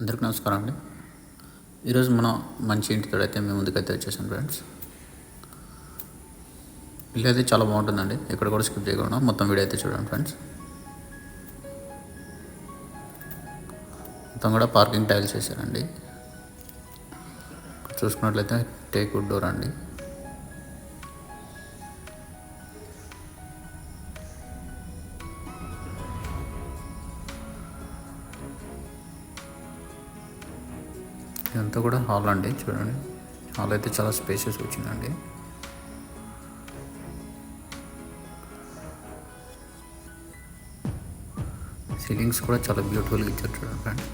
అందరికీ నమస్కారం అండి. ఈరోజు మనం మంచి ఇంటితో అయితే మేము ముందుకైతే వచ్చేసాం ఫ్రెండ్స్. ఇల్లు అయితే చాలా బాగుంటుందండి, ఇక్కడ కూడా స్కిప్ చేయకుండా మొత్తం వీడియో అయితే చూడండి ఫ్రెండ్స్. మొత్తం కూడా పార్కింగ్ టైల్స్ వేసారండి. చూసుకున్నట్లయితే టేక్ వుడ్ డోర్ అండి. ఇదంతా కూడా హాల్ అండి, చూడండి. హాల్ అయితే చాలా స్పేషియస్ వచ్చిందండి. సీలింగ్స్ కూడా చాలా బ్యూటిఫుల్గా ఇచ్చారు, చూడండి ఫ్రెండ్.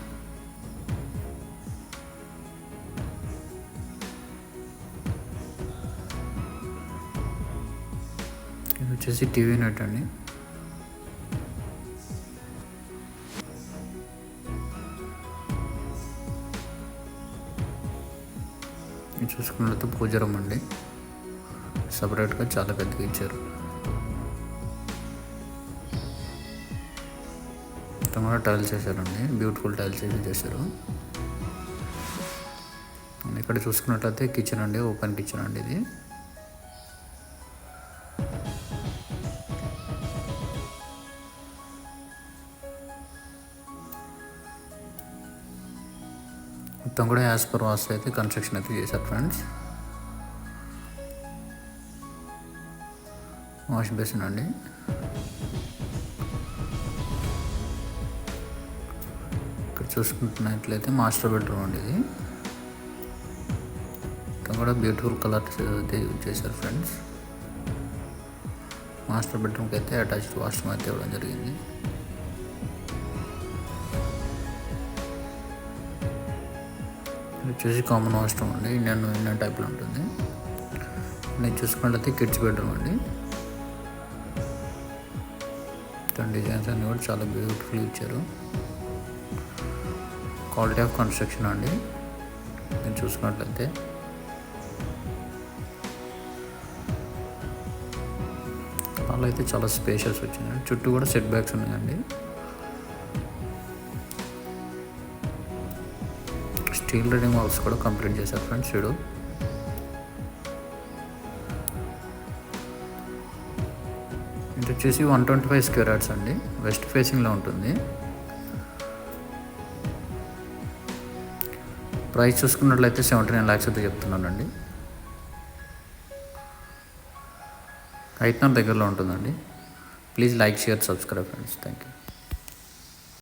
ఇది వచ్చేసి టీవీ యూనిట్ అండి. ఇది చూసుకున్నట్లయితే పూజ రూమ్ అండి. సపరేట్గా చాలా పెద్దగా ఇచ్చారు. మొత్తం కూడా టైల్స్ వేసారండి, బ్యూటిఫుల్ టైల్స్ వేసి చేశారు. ఇక్కడ చూసుకున్నట్లయితే కిచెన్ అండి, ఓపెన్ కిచెన్ అండి ఇది. మొత్తం కూడా యాజ్ పర్ వాస్తు అయితే కన్స్ట్రక్షన్ అయితే చేశారు ఫ్రెండ్స్. వాష్ బేసిన్ అండి. ఇక్కడ చూసుకుంటున్నట్లయితే మాస్టర్ బెడ్రూమ్ అండి ఇది. మొత్తం కూడా బ్యూటిఫుల్ కలర్స్ అయితే యూజ్ చేశారు ఫ్రెండ్స్. మాస్టర్ బెడ్రూమ్కి అయితే అటాచ్డ్ వాష్రూమ్ అయితే ఇవ్వడం జరిగింది. వచ్చేసి కామన్ వాష్రూమ్ అండి, ఇండియన్ టైప్లో ఉంటుంది. నేను చూసుకున్నట్లయితే కిడ్స్ బెడ్రూమ్ అండి. డిజైన్స్ అన్నీ కూడా చాలా బ్యూటిఫుల్ ఇచ్చారు. క్వాలిటీ ఆఫ్ కన్స్ట్రక్షన్ అండి. నేను చూసుకున్నట్లయితే హాల్ అయితే చాలా స్పేషియస్ వచ్చిందండి. చుట్టూ కూడా సెట్ బ్యాక్స్ ఉన్నాయండి. స్టీల్ రీడింగ్ వాల్స్ కూడా కంప్లీట్ చేశారు ఫ్రెండ్స్. చూడు, ఇది వచ్చేసి 125 స్క్వేర్ యార్డ్స్ అండి. వెస్ట్ ఫేసింగ్లో ఉంటుంది. ప్రైస్ చూసుకున్నట్లయితే 79 lakhs అయితే చెప్తున్నానండి. హైట్నర్ దగ్గరలో ఉంటుందండి. Please like, share, subscribe friends. Thank you.